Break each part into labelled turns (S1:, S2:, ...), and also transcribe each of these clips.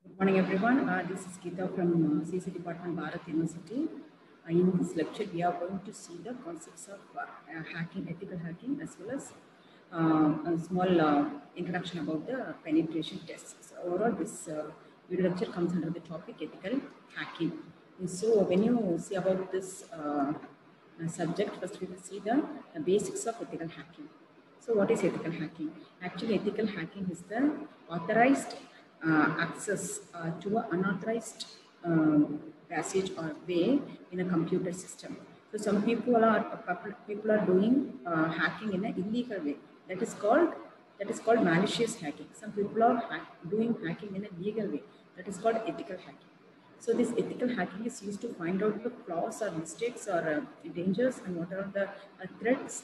S1: Good morning, everyone. This is Geeta from CC Department, Bharat University. In this lecture, we are going to see the concepts of hacking, ethical hacking, as well as a small introduction about the penetration tests. So overall, this video lecture comes under the topic ethical hacking. And so, when you see about this subject, first we will see the basics of ethical hacking. So what is ethical hacking? Actually, ethical hacking is the authorized access to an unauthorized passage or way in a computer system. So some people are doing hacking in an illegal way. That is called malicious hacking. Some people are doing hacking in a legal way. That is called ethical hacking. So this ethical hacking is used to find out the flaws or mistakes or dangers and what are the threats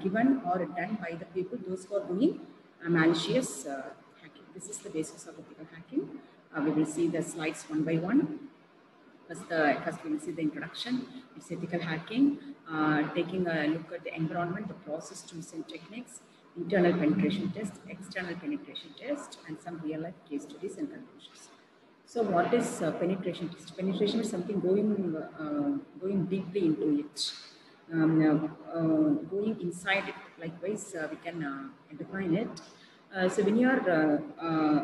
S1: given or done by the people, those who are doing malicious hacking. This is the basis of ethical hacking. We will see the slides one by one. First we will see the introduction. It's ethical hacking, taking a look at the environment, the process, tools and techniques, internal penetration test, external penetration test, and some real-life case studies and conclusions. So what is penetration test? Penetration is something going deeply into it, going inside it. Likewise, we can define it. So when you are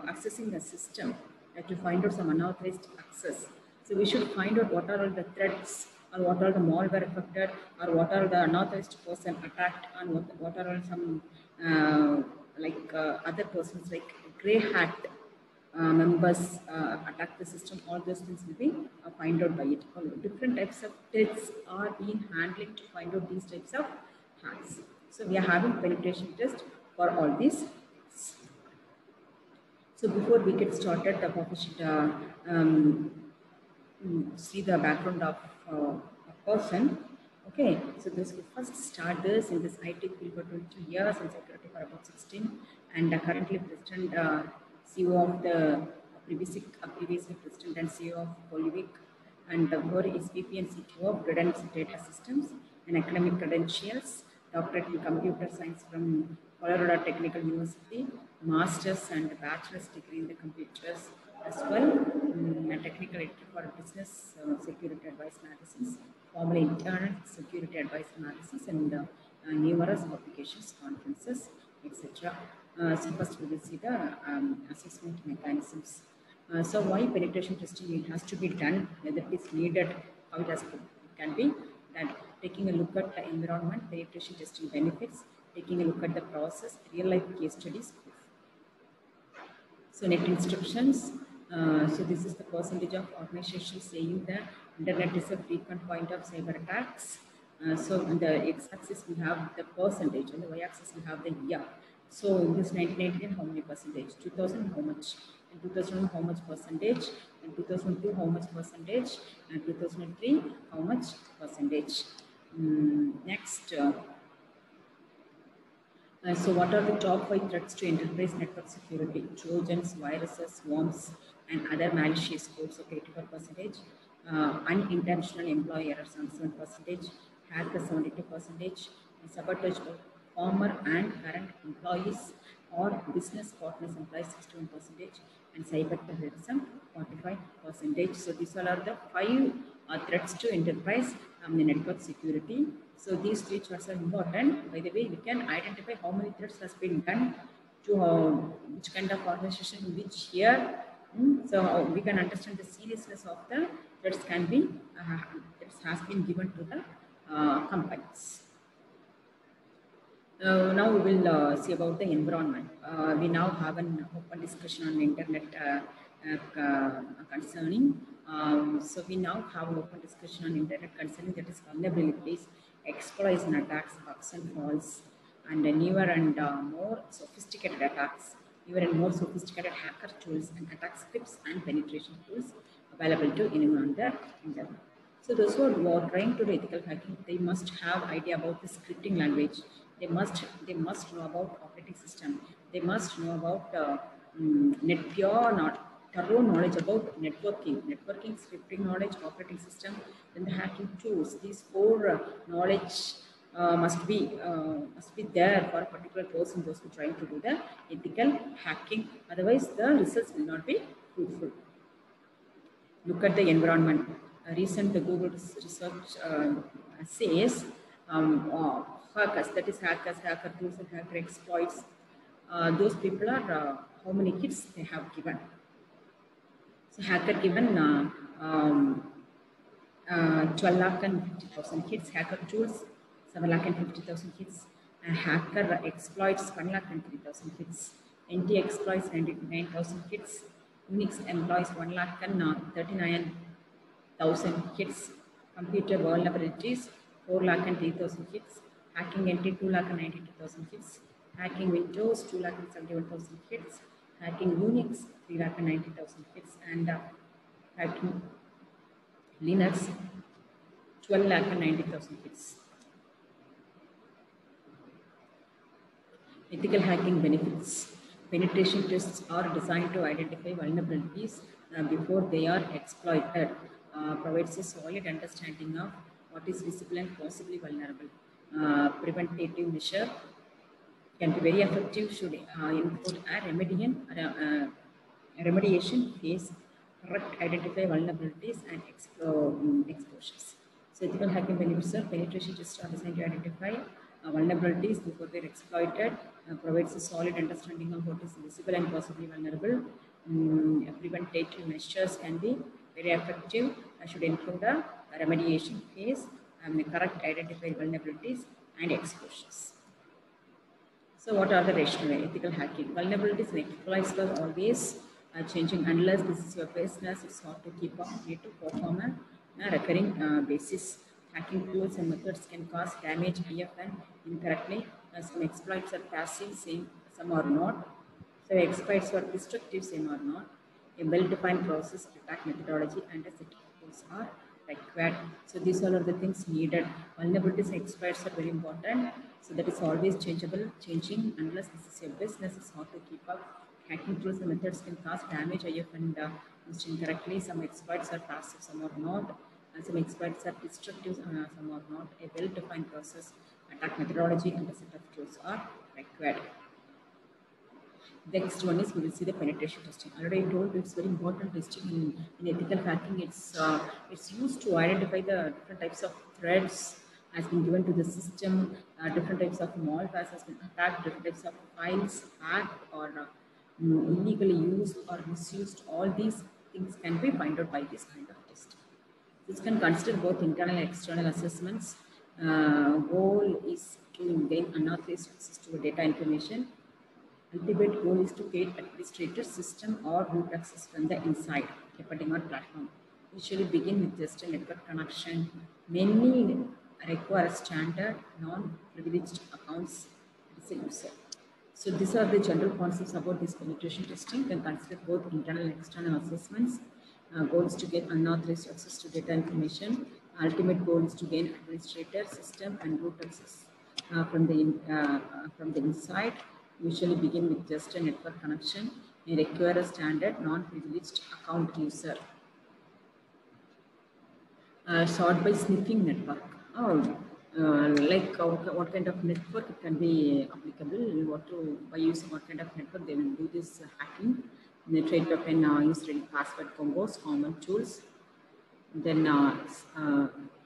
S1: accessing a system to find out some unauthorized access, so we should find out what are all the threats or what are the malware affected or what are the unauthorized person attacked and what are all some other persons like grey hat members attack the system. All those things will be find out by it. All different types of tests are being handled to find out these types of hacks. So we are having penetration test for all these. So before we get started, we should see the background of a person. Okay, so this we first start this in this IT field for 22 years and security for about 16, and currently president, CEO of the previously president and CEO of Polyvic, and who is VP and CTO of Redundant Data Systems, and academic credentials, doctorate in computer science from Colorado Technical University, master's and bachelor's degree in the computers as well, a technical editor for business security advice analysis, formerly internal security advice analysis, and numerous publications, conferences, etc. So first we will see the assessment mechanisms. So why penetration testing it has to be done, whether it is needed, how it can be done. Taking a look at the environment, penetration testing benefits, taking a look at the process, real life case studies. So net instructions. So this is the percentage of organizations saying that internet is a frequent point of cyber attacks. So on the x-axis we have the percentage, and the y-axis we have the year. So in this 1999, how many percentage? 2000, how much? In 2001, how much percentage? In 2002, how much percentage? And 2003, how much percentage? Next. So what are the top 5 threats to enterprise network security? Trojans, viruses, worms, and other malicious codes of 84%, unintentional employee errors on 7%, hackers 72%, sabotage of former and current employees or business partners employees 61%, and cyber terrorism 45%. So these all are the 5 threats to enterprise network security. So these 3 threats are important. By the way, we can identify how many threats has been done to which kind of organization in which year. So we can understand the seriousness of the threats has been given to the companies. Now we will see about the environment. We now have an open discussion on the internet concerning. So we now have an open discussion on internet concerning that is vulnerabilities, exploits and attacks, bugs and faults, and newer and more sophisticated attacks, newer and more sophisticated hacker tools and attack scripts and penetration tools available to anyone on the internet. So those who are trying to do ethical hacking, they must have idea about the scripting language. They must know about operating system. They must know about thorough knowledge about networking, scripting knowledge, operating system, then the hacking tools. These 4 knowledge must be there for a particular person, those who are trying to do the ethical hacking. Otherwise, the results will not be fruitful. Look at the environment. A recent Google research says hackers, that is hackers, hacker tools, and hacker exploits. Those people are how many hits they have given. So hacker given 12 lakh and 50,000 hits. Hacker tools 7 lakh and 50,000 hits. Hacker exploits 1 lakh and 3,000 hits. NT exploits 99,000 hits. Unix employs 1 lakh and 39,000 hits. Computer vulnerabilities 4 lakh and 3,000 hits. Hacking NT 2 lakh and 92,000 hits. Hacking Windows 2 lakh and 71,000 hits. Hacking Unix 3 lakh and 90,000 hits. And hacking Linux 12 lakh and 90,000 hits. Ethical hacking benefits. Penetration tests are designed to identify vulnerabilities before they are exploited. Provides a solid understanding of what is visible and possibly vulnerable. Preventative measure can be very effective should include a remediation phase, correct identify vulnerabilities and exposures. So ethical hacking benefits are penetration tests are designed to identify vulnerabilities before they're exploited, provides a solid understanding of what is visible and possibly vulnerable. Preventative measures can be very effective, should include a remediation phase, correct identify vulnerabilities and exposures. So what are the rationale? Ethical hacking. Vulnerabilities and exploits are always changing. Unless this is your business, it's hard to keep up. You need to perform a recurring basis. Hacking tools and methods can cause damage IFN incorrectly. Some exploits are passive, some are not. So exploits are destructive, some are not. A well-defined process, attack methodology, and a set of tools are required. So these all are the things needed. Vulnerabilities and exploits are very important. So that is always changeable, changing. Unless this is your business, it's hard to keep up. Hacking tools and methods can cause damage IFN used incorrectly. Some exploits are passive, some are not. And some exploits are destructive, some are not. A well-defined process, attack methodology, and a set of tools are required. The next one is we will see the penetration testing. Already I told you it's very important testing in ethical hacking. It's used to identify the different types of threats has been given to the system, different types of malware has been attacked, different types of files hacked or illegally used or misused. All these things can be found out by this kind of test. This can consider both internal and external assessments. Goal is to gain unauthorized access to data information. Ultimate goal is to gain administrator system or root access from the inside, depending on platform. Usually begin with just a network connection. Many require a standard non-privileged accounts as a user. So these are the general concepts about this penetration testing. You can consider both internal and external assessments. Goal is to get unauthorized access to data information. Ultimate goal is to gain administrator system and root access from the inside. Usually begin with just a network connection and require a standard non-privileged account user. Sort by sniffing network. What kind of network it can be applicable? By using what kind of network they will do this hacking. The trade token use ready password combos, common tools. Then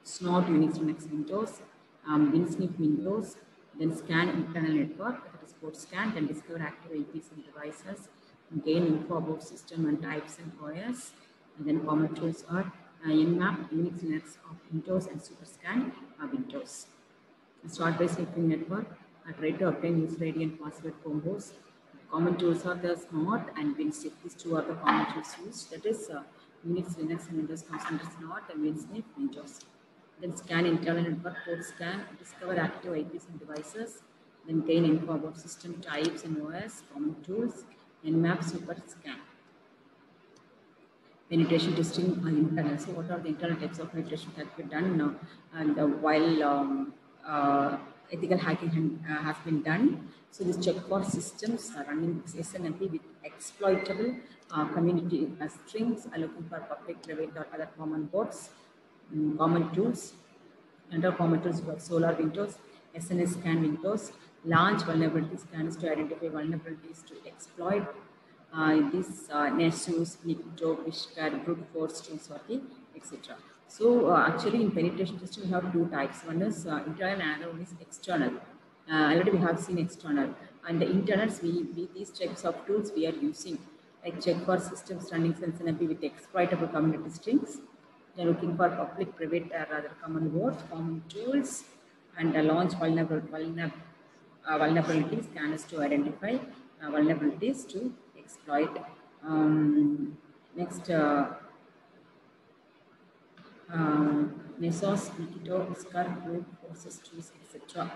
S1: snort Unix Linux Windows, WinSniff Windows. Then scan internal network, that is port scan. Then discover active IPs and devices. Gain info about system and types and OS. And then common tools are Nmap, Unix Linux of Windows, and SuperScan Windows. Start by sniffing network. Try to obtain user ID and password combos. Common tools are the snort and WinSniff. These two are the common tools used. That is Unix, Linux, and Windows comes under snort and WinSniff Windows. Then scan internal network, port scan, discover active IPs and devices. Then gain info about system types and OS, common tools, Nmap, SuperScan. Penetration testing internal. So what are the internal types of penetration that we've done now? And while ethical hacking has been done, so this check for systems running SNMP with exploitable community strings, looking for public, private, or other common ports, common tools. Under common tools, we have Solar Windows, SNS Scan Windows, launch vulnerability scans to identify vulnerabilities to exploit. These Nessus, Nikto, Wishkar, brute force tools, etc. So actually in penetration testing we have two types. One is internal and another one is external. Already we have seen external. And the internals, these types of tools we are using, like check for systems running SenseNP with exploitable community strings. They're looking for public, private, rather common words, common tools, and launch vulnerabilities, scanners to identify vulnerabilities to exploit. Next, Mesos, Nikito, Scar, Brute Forces tools, etc.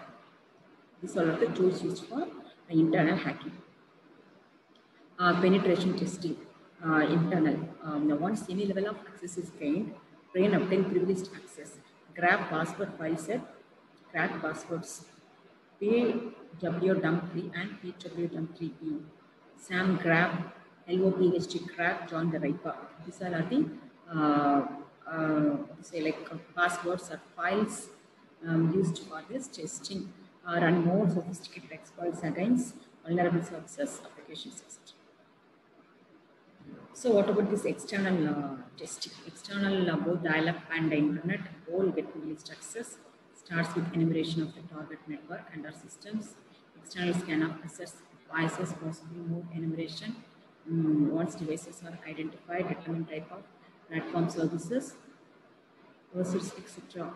S1: These are all the tools used for internal hacking. Penetration testing, internal. Once any level of access is gained, brain obtain privileged access. Grab password file set, crack passwords. PW-dump3 and PW-dump3E. SAM grab, LOPHT crack, join the RIPA. These are the say like passwords or files used for this testing. Run more sophisticated exploits against vulnerable services, applications, etc. So what about this external testing? External both dial-up and the internet all get privileged access. Starts with enumeration of the target network and our systems. External scan of assets, devices, possibly more enumeration. Once devices are identified, determine type of platform services, versus etc.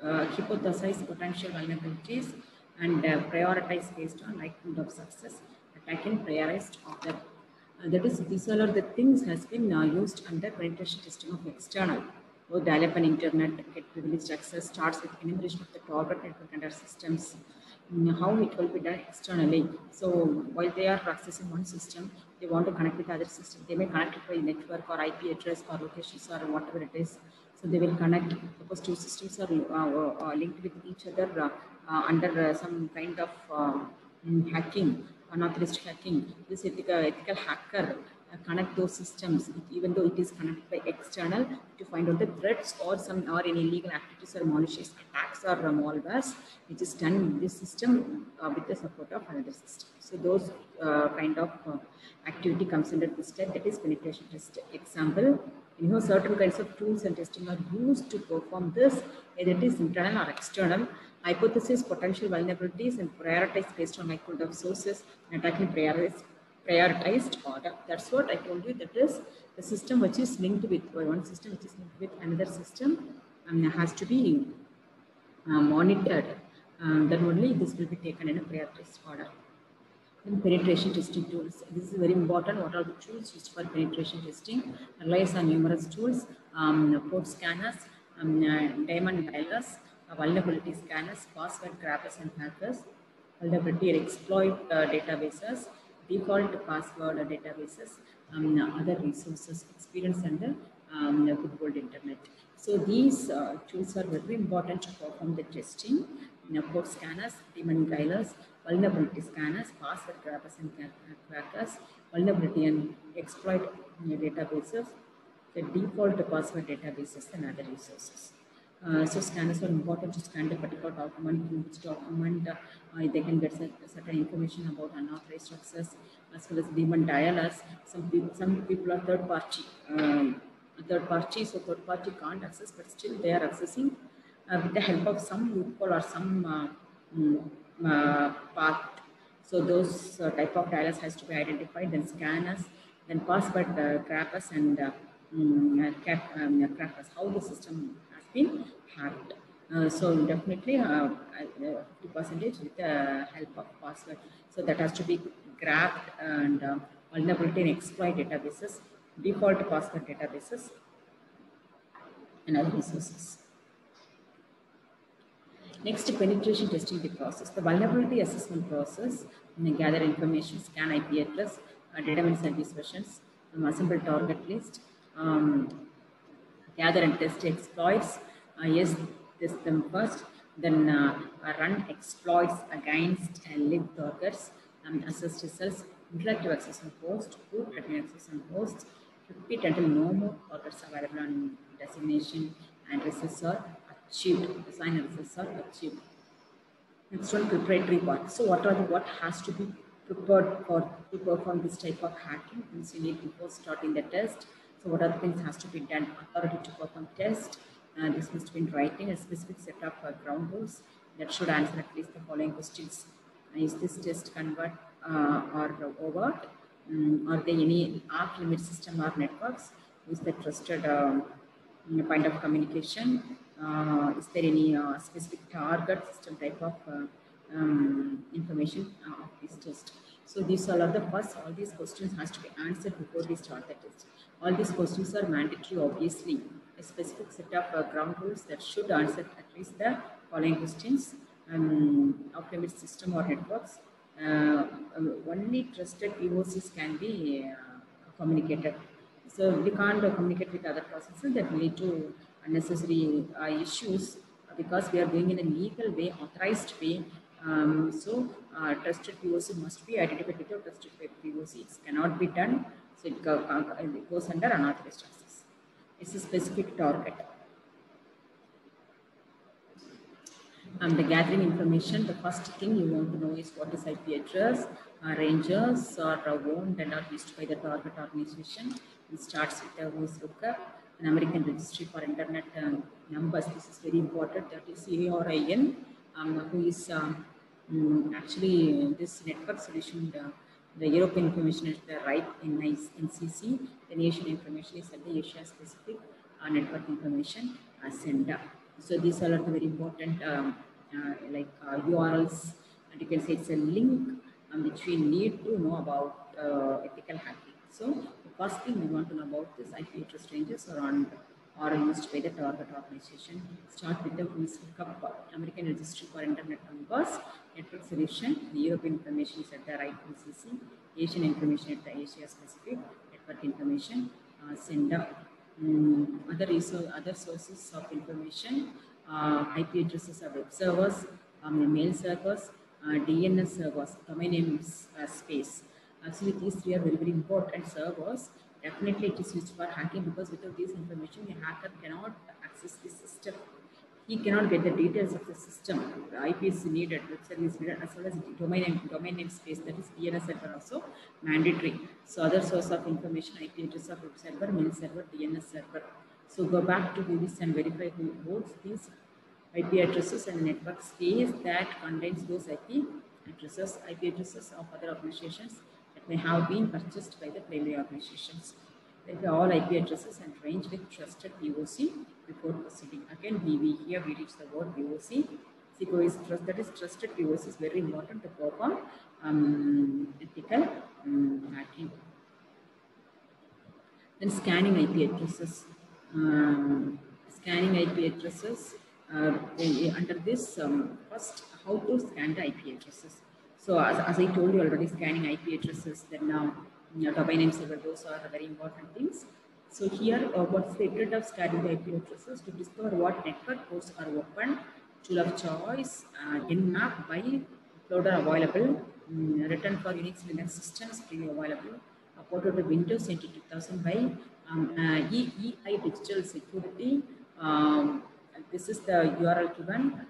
S1: Hypothesize potential vulnerabilities and prioritize based on likelihood of success. Attacking prioritized of that. That is, these are the things has been used under penetration testing of external. Both dial-up and internet get privileged access. Starts with enumeration of the target network and our systems. How it will be done externally. So while they are accessing one system, they want to connect with other system. They may connect it by network or IP address or locations or whatever it is. So they will connect because two systems are linked with each other under some kind of hacking, unauthorized hacking. This ethical hacker connect those systems, even though it is connected by external, to find out the threats or any illegal activities or malicious attacks or malwares, which is done in this system with the support of another system. So those kind of activity comes under this step, that is penetration test. Example, certain kinds of tools and testing are used to perform this, either it is internal or external. Hypothesis, potential vulnerabilities, and prioritize based on likelihood of sources, and attacking prioritized order. That's what I told you. That is the system which is linked with one system which is linked with another system has to be monitored. Then only this will be taken in a prioritized order. Then penetration testing tools. This is very important. What are the tools used for penetration testing? Relies on numerous tools, port scanners, diamond dialers, vulnerability scanners, password grabbers and hackers, vulnerability and exploit databases, default password databases, other resources, experience under good old internet. So these tools are very important to perform the testing. Port scanners, demon dialers, vulnerability scanners, password grabbers and crackers, vulnerability and exploit databases, the default password databases and other resources. So scanners are important to scan the particular document, in which document they can get certain information about unauthorized access, as well as demon dialers. Some people are third party, so third party can't access, but still they are accessing with the help of some loophole or some path. So those type of dialers has to be identified, then scanners, then password grabbers and crackers, how the system has been hacked. So definitely 50% with the help of password. So that has to be grabbed, and vulnerability and exploit databases, default password databases, and other resources. Next, penetration testing the process. The vulnerability assessment process, gather information, scan IP address, determine service versions, assemble target list, gather and test exploits. Yes, test them first, then run exploits against live targets, assess results, interactive access on host, root admin access on host, repeat until no more targets available on designation and results are achieved. Design and results are achieved. Next one, preparatory part. So what has to be prepared to perform this type of hacking. Means you need before starting the test. So what are the things has to be done? Authority to perform test. This must be in writing a specific set of ground rules that should answer at least the following questions. Is this test convert or overt? Are there any arc limit system or networks? Is the trusted point of communication? Is there any specific target system type of information of this test? So these all are the first, all these questions has to be answered before we start the test. All these questions are mandatory, obviously. A specific set of ground rules that should answer at least the following questions. Off-limit system or networks. Only trusted POCs can be communicated. So we can't communicate with other processes that lead to unnecessary issues because we are doing in a legal way, authorized way. Trusted POC must be identified with a trusted POC. It cannot be done. So it goes under unauthorized access. It's a specific target. The gathering information, the first thing you want to know is what is IP address, ranges are owned and are used by the target organization. It starts with a voice lookup, an American registry for internet numbers. This is very important. That is ARIN, who is actually this network solution. The European information is the right in NCC. The Asian information is at the Asia specific network information sender. So these are the very important URLs, and you can say it's a link which we need to know about ethical hacking. So the first thing we want to know about this IP address ranges are used by the target organization. Start with the voice lookup, American registry for internet numbers, network solution, the European information is at the right NCC, Asian information at the Asia specific, network information sender. Other sources of information, IP addresses of web servers, mail servers, DNS servers, domain name space. Actually, these three are very, very important servers. Definitely, it is used for hacking because without this information, a hacker cannot access the system. He cannot get the details of the system. The IP is needed, web service is needed, as well as domain name space, that is DNS server also mandatory. So other source of information, IP address of web server, mail server, DNS server. So go back to this and verify who holds these IP addresses and network space that contains those IP addresses of other organizations that may have been purchased by the primary organizations. Verify all IP addresses and range with trusted POC before proceeding. Again, here we reach the word POC. That is trusted POC is very important to perform ethical hacking. Then scanning IP addresses. Scanning IP addresses. Under this, first, how to scan the IP addresses. So as I told you already, scanning IP addresses, then now domain name server, those are very important things. So here, what's the secret of scanning the IP addresses? To discover what network ports are open, tool of choice, Nmap by uploader available, written for Unix Linux systems, freely available, ported to Windows NT 2000 by EI Digital Security. This is the URL given,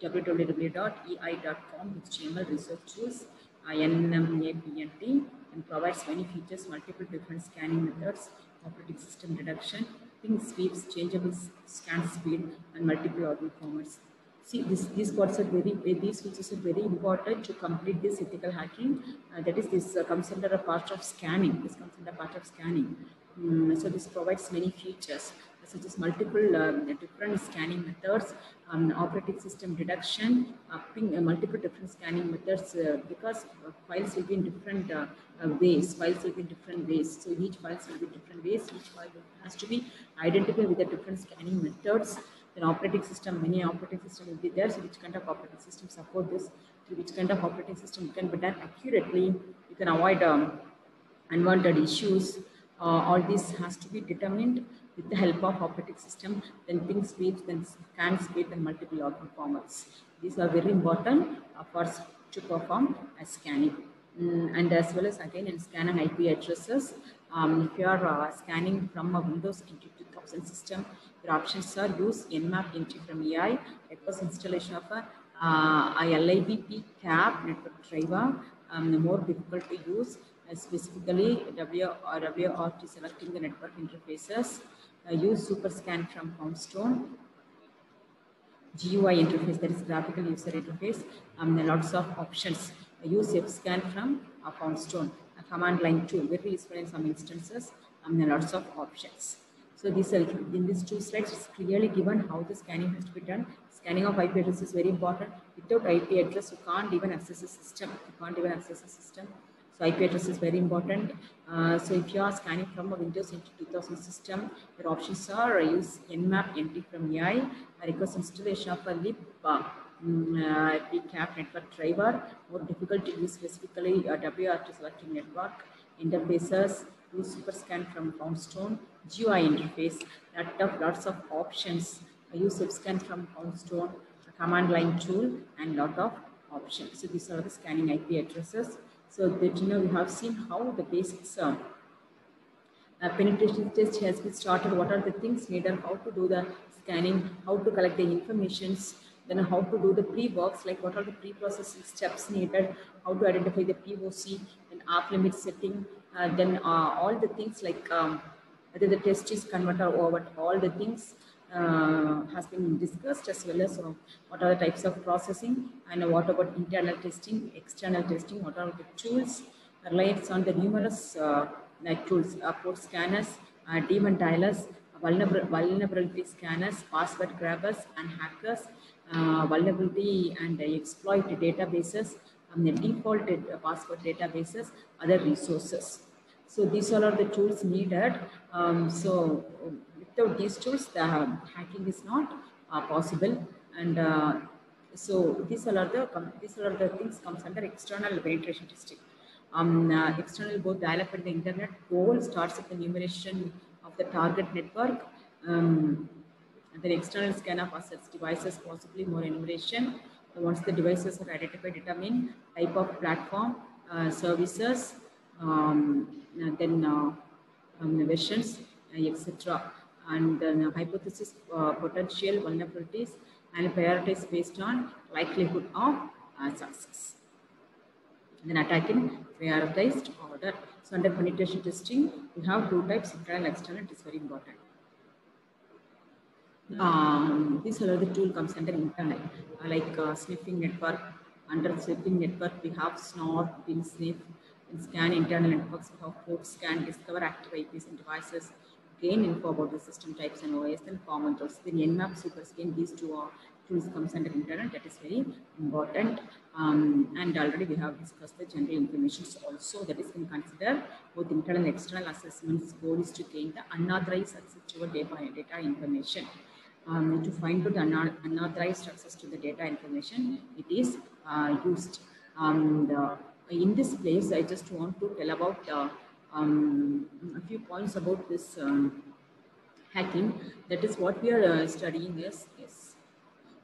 S1: www.ei.com, HTML research tools, NMAPNT, and provides many features, multiple different scanning methods, operating system deduction, ping speeds, changeable scan speed, and multiple audio formats. See, these features are very important to complete this ethical hacking. That is, this comes under a part of scanning. This comes under part of scanning. So this provides many features, such as multiple different scanning methods, operating system deduction, multiple different scanning methods because files will be in different ways. So each files will be different ways. Each file has to be identified with the different scanning methods. Then operating system, many operating system will be there. So which kind of operating system support this? To which kind of operating system can be done accurately? You can avoid unwanted issues. All this has to be determined with the help of operating system, then ping speed, then scan speed, and multiple audio formats. These are very important for us to perform a scanning. And as well as again in scan and IP addresses, if you are scanning from a Windows NT 2000 system, your options are use Nmap NT from EI, request installation of a ILIBP cap network driver, more difficult to use, specifically WRT selecting the network interfaces. Use SuperScan from Poundstone. GUI interface, that is graphical user interface, lots of options. Use FScan from Poundstone. Command line tool, very useful in some instances, lots of options. So these are, in these two slides, it's clearly given how the scanning has to be done. Scanning of IP address is very important. Without IP address, you can't even access the system. So IP address is very important. So if you are scanning from a Windows into 2000 system, your options are use Nmap NT from AI, request installation of a lib PCAP network driver, more difficult to use, specifically WRT selecting network interfaces, use SuperScan from Poundstone, GUI interface, lots of options. Use FScan from Poundstone, command line tool, and lot of options. So these are the scanning IP addresses. So that we have seen how the basics penetration test has been started. What are the things needed? How to do the scanning? How to collect the informations? Then how to do the pre-works? Like what are the pre-processing steps needed? How to identify the POC and off limit setting? Then all the things like whether the test is converter or what, all the things has been discussed, as well as what are the types of processing and what about internal testing, external testing, what are the tools, reliance on the numerous like tools, port scanners, demon dialers, vulnerability scanners, password grabbers and hackers, vulnerability and exploit databases, the default password databases, other resources. So these all are the tools needed. Without these tools, the hacking is not possible. And so these are the things comes under external penetration testing. External both dial-up and the internet goal starts with the enumeration of the target network. And then external scan of assets, devices, possibly more enumeration. So once the devices are identified, determine type of platform, services, then versions, etc. And then hypothesis, potential vulnerabilities, and prioritize based on likelihood of success. And then attacking prioritized order. So under penetration testing, we have two types, internal and external. It is very important. This other tool comes under internal, like sniffing network. Under sniffing network, we have snort, bin sniff, and scan internal networks. We have port scan, discover active IPs and devices, gain info about the system types and OS, and common tools. Then Nmap, SuperScan, these two tools comes under internal. That is very important. And already we have discussed the general information also, that is in consider both internal and external assessments. Goal is to gain the unauthorized access to your data information. To find out the unauthorized access to the data information, it is used. In this place, I just want to tell about a few points about this hacking. That is what we are studying is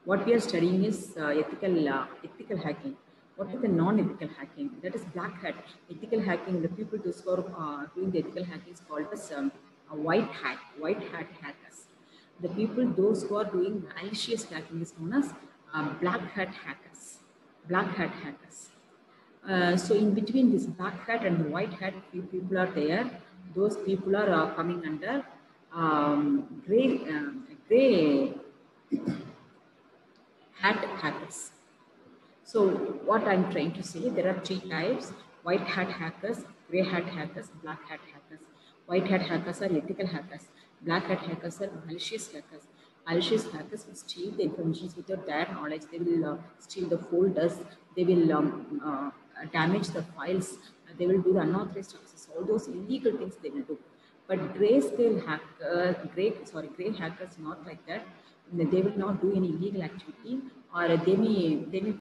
S1: what we are studying is ethical hacking. What is the non-ethical hacking? That is black hat. Ethical hacking, the people who are doing the ethical hacking is called as a white hat hackers. The people, those who are doing malicious hacking is known as black hat hackers. So in between this black hat and the white hat, few people are there. Those people are coming under gray hat hackers. So what I'm trying to say, there are three types: white hat hackers, gray hat hackers, black hat hackers. White hat hackers are ethical hackers. Black hat hackers are malicious hackers. Malicious hackers will steal the information without their knowledge. They will steal the folders. They will damage the files. They will do the unauthorized access. All those illegal things they will do. But gray hackers not like that. They will not do any illegal activity, or they may